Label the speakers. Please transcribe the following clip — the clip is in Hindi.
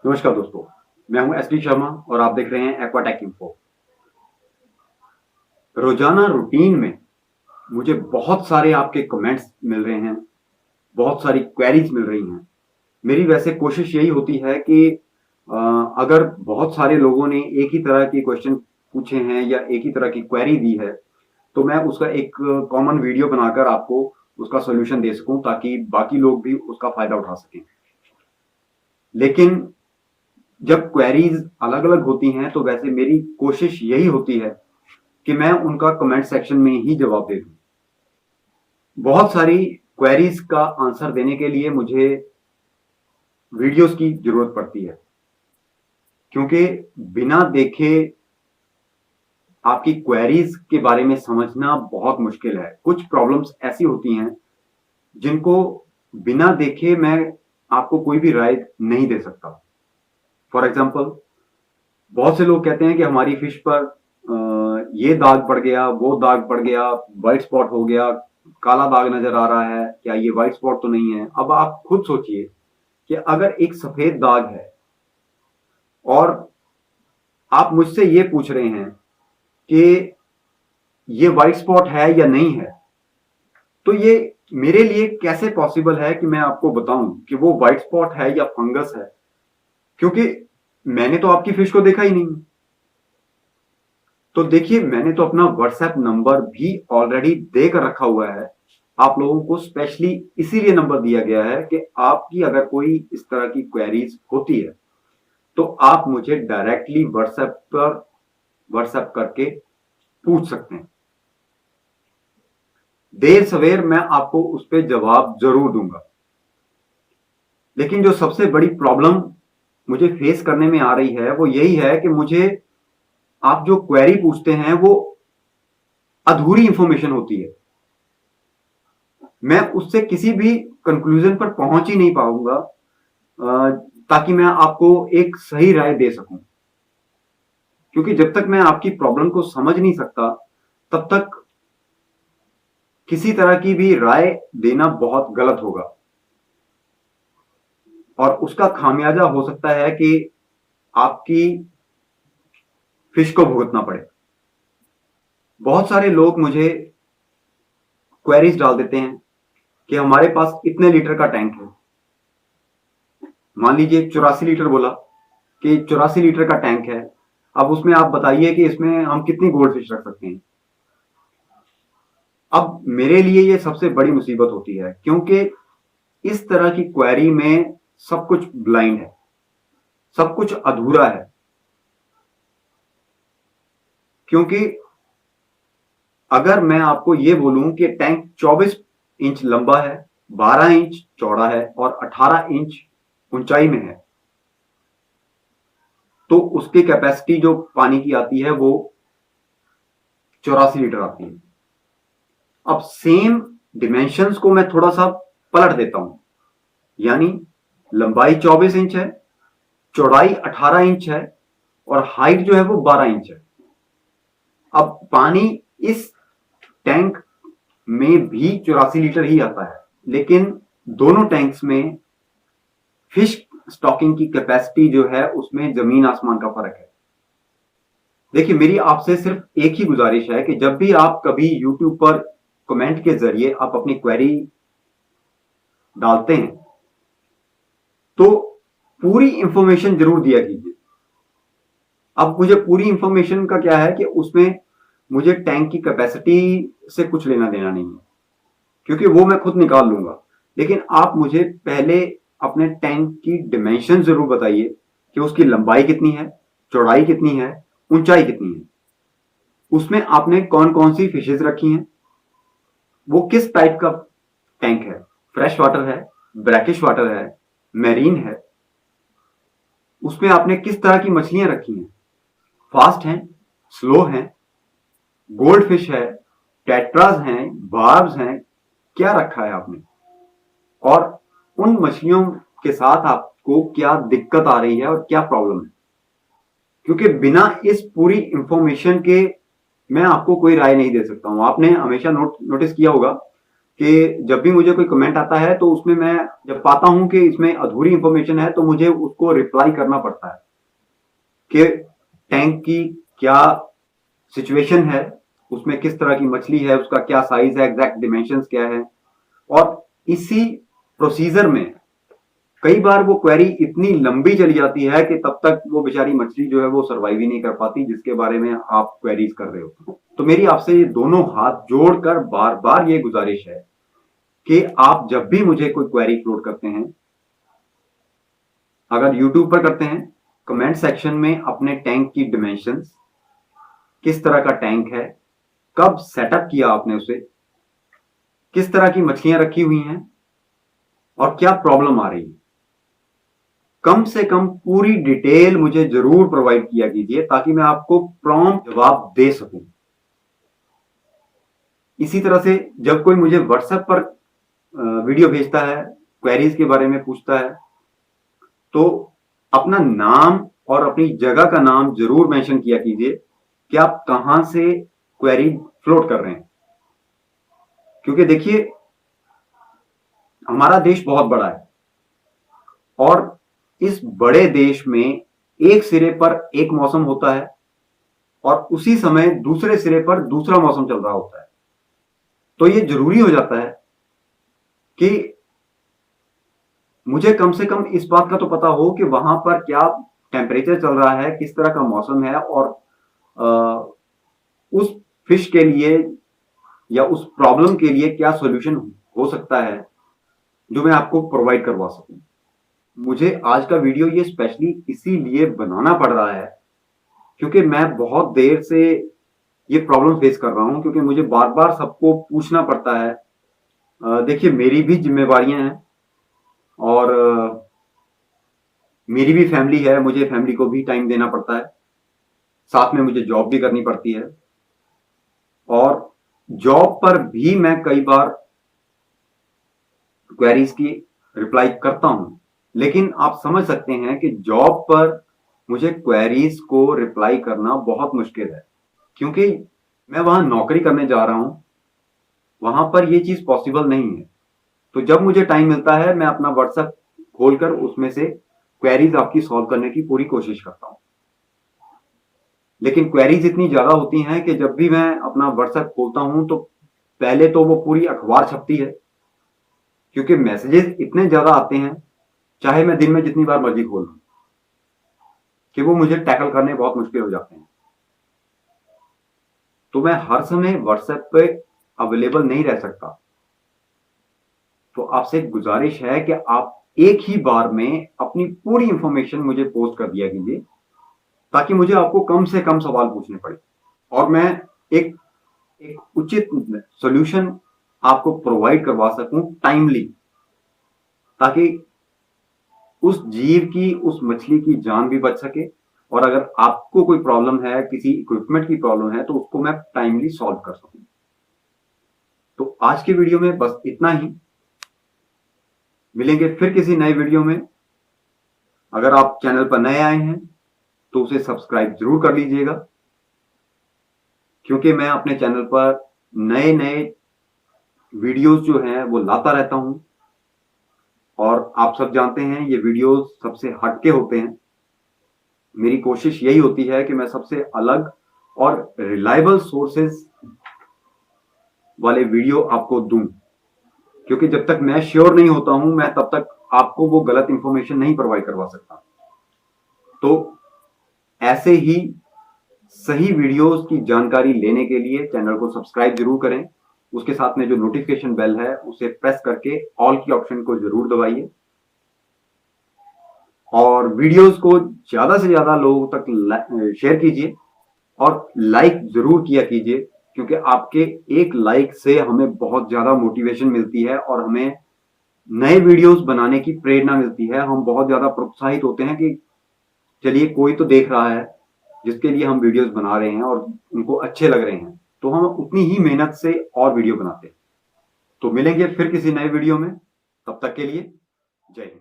Speaker 1: नमस्कार दोस्तों, मैं हूं एसडी शर्मा और आप देख रहे हैं एक्वाटेक इन्फो। रोजाना रूटीन में मुझे बहुत सारे आपके कमेंट्स मिल रहे हैं, बहुत सारी क्वेरीज मिल रही हैं। मेरी वैसे कोशिश यही होती है कि अगर बहुत सारे लोगों ने एक ही तरह के क्वेश्चन पूछे हैं या एक ही तरह की क्वेरी दी है, तो मैं उसका एक कॉमन वीडियो बनाकर आपको उसका सोल्यूशन दे सकूं ताकि बाकी लोग भी उसका फायदा उठा सकें। लेकिन जब क्वेरीज अलग अलग होती हैं तो वैसे मेरी कोशिश यही होती है कि मैं उनका कमेंट सेक्शन में ही जवाब दे दूं। बहुत सारी क्वेरीज का आंसर देने के लिए मुझे वीडियोस की जरूरत पड़ती है, क्योंकि बिना देखे आपकी क्वेरीज के बारे में समझना बहुत मुश्किल है। कुछ प्रॉब्लम्स ऐसी होती हैं जिनको बिना देखे मैं आपको कोई भी राय नहीं दे सकता। फॉर एग्जाम्पल, बहुत से लोग कहते हैं कि हमारी फिश पर ये दाग पड़ गया, वो दाग पड़ गया, व्हाइट स्पॉट हो गया, काला दाग नजर आ रहा है, क्या ये व्हाइट स्पॉट तो नहीं है। अब आप खुद सोचिए कि अगर एक सफेद दाग है और आप मुझसे ये पूछ रहे हैं कि ये व्हाइट स्पॉट है या नहीं है, तो ये मेरे लिए कैसे पॉसिबल है कि मैं आपको बताऊं कि वो व्हाइट स्पॉट है या फंगस है, क्योंकि मैंने तो आपकी फिश को देखा ही नहीं। तो देखिए, मैंने तो अपना व्हाट्सएप नंबर भी ऑलरेडी देकर रखा हुआ है। आप लोगों को स्पेशली इसीलिए नंबर दिया गया है कि आपकी अगर कोई इस तरह की क्वेरीज होती है तो आप मुझे डायरेक्टली व्हाट्सएप करके पूछ सकते हैं। देर सवेर मैं आपको उस पर जवाब जरूर दूंगा। लेकिन जो सबसे बड़ी प्रॉब्लम मुझे फेस करने में आ रही है वो यही है कि मुझे आप जो क्वेरी पूछते हैं वो अधूरी इंफॉर्मेशन होती है। मैं उससे किसी भी कंक्लूजन पर पहुंच ही नहीं पाऊंगा ताकि मैं आपको एक सही राय दे सकूं। क्योंकि जब तक मैं आपकी प्रॉब्लम को समझ नहीं सकता तब तक किसी तरह की भी राय देना बहुत गलत होगा और उसका खामियाजा हो सकता है कि आपकी फिश को भुगतना पड़े। बहुत सारे लोग मुझे क्वेरीज डाल देते हैं कि हमारे पास इतने लीटर का टैंक है। मान लीजिए 84 लीटर बोला कि 84 लीटर का टैंक है, अब उसमें आप बताइए कि इसमें हम कितनी गोल्ड फिश रख सकते हैं। अब मेरे लिए ये सबसे बड़ी मुसीबत होती है, क्योंकि इस तरह की क्वेरी में सब कुछ ब्लाइंड है, सब कुछ अधूरा है। क्योंकि अगर मैं आपको ये बोलूं कि टैंक 24 इंच लंबा है, 12 इंच चौड़ा है और 18 इंच ऊंचाई में है, तो उसकी कैपेसिटी जो पानी की आती है वो 84 लीटर आती है। अब सेम डिमेंशंस को मैं थोड़ा सा पलट देता हूं, यानी लंबाई 24 इंच है, चौड़ाई 18 इंच है और हाइट जो है वो 12 इंच है। अब पानी इस टैंक में भी 84 लीटर ही आता है, लेकिन दोनों टैंक्स में फिश स्टॉकिंग की कैपेसिटी जो है उसमें जमीन आसमान का फर्क है। देखिए, मेरी आपसे सिर्फ एक ही गुजारिश है कि जब भी आप कभी YouTube पर कमेंट के जरिए आप अपनी क्वेरी डालते हैं तो पूरी इंफॉर्मेशन जरूर दिया कीजिए। अब मुझे पूरी इंफॉर्मेशन का क्या है कि उसमें मुझे टैंक की कैपेसिटी से कुछ लेना देना नहीं है, क्योंकि वो मैं खुद निकाल लूंगा। लेकिन आप मुझे पहले अपने टैंक की डिमेंशन जरूर बताइए कि उसकी लंबाई कितनी है, चौड़ाई कितनी है, ऊंचाई कितनी है, उसमें आपने कौन कौन सी फिशेज रखी हैं, वो किस टाइप का टैंक है, फ्रेश वाटर है, ब्रैकिश वाटर है, मैरीन है, उसमें आपने किस तरह की मछलियां रखी हैं, फास्ट हैं, स्लो हैं, गोल्ड फिश है, टेट्राज हैं, बार्ब्स हैं, क्या रखा है आपने, और उन मछलियों के साथ आपको क्या दिक्कत आ रही है और क्या प्रॉब्लम है। क्योंकि बिना इस पूरी इंफॉर्मेशन के मैं आपको कोई राय नहीं दे सकता हूं। आपने हमेशा नोटिस किया होगा कि जब भी मुझे कोई कमेंट आता है तो उसमें मैं जब पाता हूं कि इसमें अधूरी इंफॉर्मेशन है तो मुझे उसको रिप्लाई करना पड़ता है कि टैंक की क्या सिचुएशन है, उसमें किस तरह की मछली है, उसका क्या साइज है, एग्जैक्ट डिमेंशंस क्या है। और इसी प्रोसीजर में कई बार वो क्वेरी इतनी लंबी चली जाती है कि तब तक वो बेचारी मछली जो है वो सर्वाइव ही नहीं कर पाती जिसके बारे में आप क्वेरीज कर रहे हो। तो मेरी आपसे ये दोनों हाथ जोड़कर बार बार ये गुजारिश है कि आप जब भी मुझे कोई क्वेरी अपलोड करते हैं, अगर यूट्यूब पर करते हैं, कमेंट सेक्शन में अपने टैंक की डिमेंशंस, किस तरह का टैंक है, कब सेटअप किया आपने उसे, किस तरह की मछलियां रखी हुई हैं और क्या प्रॉब्लम आ रही है, कम से कम पूरी डिटेल मुझे जरूर प्रोवाइड किया कीजिए ताकि मैं आपको प्रॉम्प्ट जवाब दे सकूं। इसी तरह से जब कोई मुझे व्हाट्सएप पर वीडियो भेजता है, क्वेरीज के बारे में पूछता है, तो अपना नाम और अपनी जगह का नाम जरूर मेंशन किया कीजिए कि आप कहां से क्वेरी फ्लोट कर रहे हैं। क्योंकि देखिए, हमारा देश बहुत बड़ा है और इस बड़े देश में एक सिरे पर एक मौसम होता है और उसी समय दूसरे सिरे पर दूसरा मौसम चल रहा होता है। तो ये जरूरी हो जाता है कि मुझे कम से कम इस बात का तो पता हो कि वहां पर क्या टेम्परेचर चल रहा है, किस तरह का मौसम है और उस फिश के लिए या उस प्रॉब्लम के लिए क्या सॉल्यूशन हो सकता है जो मैं आपको प्रोवाइड करवा सकूं। मुझे आज का वीडियो ये स्पेशली इसीलिए बनाना पड़ रहा है क्योंकि मैं बहुत देर से ये प्रॉब्लम फेस कर रहा हूं, क्योंकि मुझे बार बार सबको पूछना पड़ता है। देखिए, मेरी भी जिम्मेवारियां हैं और मेरी भी फैमिली है, मुझे फैमिली को भी टाइम देना पड़ता है, साथ में मुझे जॉब भी करनी पड़ती है और जॉब पर भी मैं कई बार क्वेरीज की रिप्लाई करता हूं। लेकिन आप समझ सकते हैं कि जॉब पर मुझे क्वेरीज को रिप्लाई करना बहुत मुश्किल है क्योंकि मैं वहां नौकरी करने जा रहा हूं, वहां पर यह चीज पॉसिबल नहीं है। तो जब मुझे टाइम मिलता है मैं अपना व्हाट्सएप खोलकर उसमें से क्वेरीज आपकी सॉल्व करने की पूरी कोशिश करता हूं। लेकिन क्वेरीज इतनी ज्यादा होती हैं कि जब भी मैं अपना व्हाट्सएप खोलता हूं तो पहले तो वो पूरी अखबार छपती है, क्योंकि मैसेजेस इतने ज्यादा आते हैं, चाहे मैं दिन में जितनी बार मर्जी खोल लूं, कि वो मुझे टैकल करने बहुत मुश्किल हो जाते हैं। तो मैं हर समय व्हाट्सएप पे अवेलेबल नहीं रह सकता। तो आपसे गुजारिश है कि आप एक ही बार में अपनी पूरी इंफॉर्मेशन मुझे पोस्ट कर दिया कीजिए ताकि मुझे आपको कम से कम सवाल पूछने पड़े और मैं एक एक उचित सॉल्यूशन आपको प्रोवाइड करवा सकूं टाइमली, ताकि उस जीव की, उस मछली की जान भी बच सके और अगर आपको कोई प्रॉब्लम है, किसी इक्विपमेंट की प्रॉब्लम है, तो उसको मैं टाइमली सॉल्व कर सकूं। तो आज के वीडियो में बस इतना ही। मिलेंगे फिर किसी नए वीडियो में। अगर आप चैनल पर नए आए हैं तो उसे सब्सक्राइब जरूर कर लीजिएगा, क्योंकि मैं अपने चैनल पर नए नए वीडियोस जो हैं वो लाता रहता हूं और आप सब जानते हैं ये वीडियोस सबसे हटके होते हैं। मेरी कोशिश यही होती है कि मैं सबसे अलग और रिलायबल सोर्सेज वाले वीडियो आपको दूं, क्योंकि जब तक मैं श्योर नहीं होता हूं मैं तब तक आपको वो गलत इंफॉर्मेशन नहीं प्रोवाइड करवा सकता। तो ऐसे ही सही वीडियोस की जानकारी लेने के लिए चैनल को सब्सक्राइब जरूर करें। उसके साथ में जो नोटिफिकेशन बेल है उसे प्रेस करके ऑल की ऑप्शन को जरूर दबाइए और वीडियोस को ज्यादा से ज्यादा लोगों तक शेयर कीजिए और लाइक जरूर किया कीजिए, क्योंकि आपके एक लाइक से हमें बहुत ज्यादा मोटिवेशन मिलती है और हमें नए वीडियोस बनाने की प्रेरणा मिलती है। हम बहुत ज्यादा प्रोत्साहित होते हैं कि चलिए कोई तो देख रहा है जिसके लिए हम वीडियोस बना रहे हैं और उनको अच्छे लग रहे हैं, तो हम उतनी ही मेहनत से और वीडियो बनाते हैं। तो मिलेंगे फिर किसी नए वीडियो में, तब तक के लिए जय हिंद।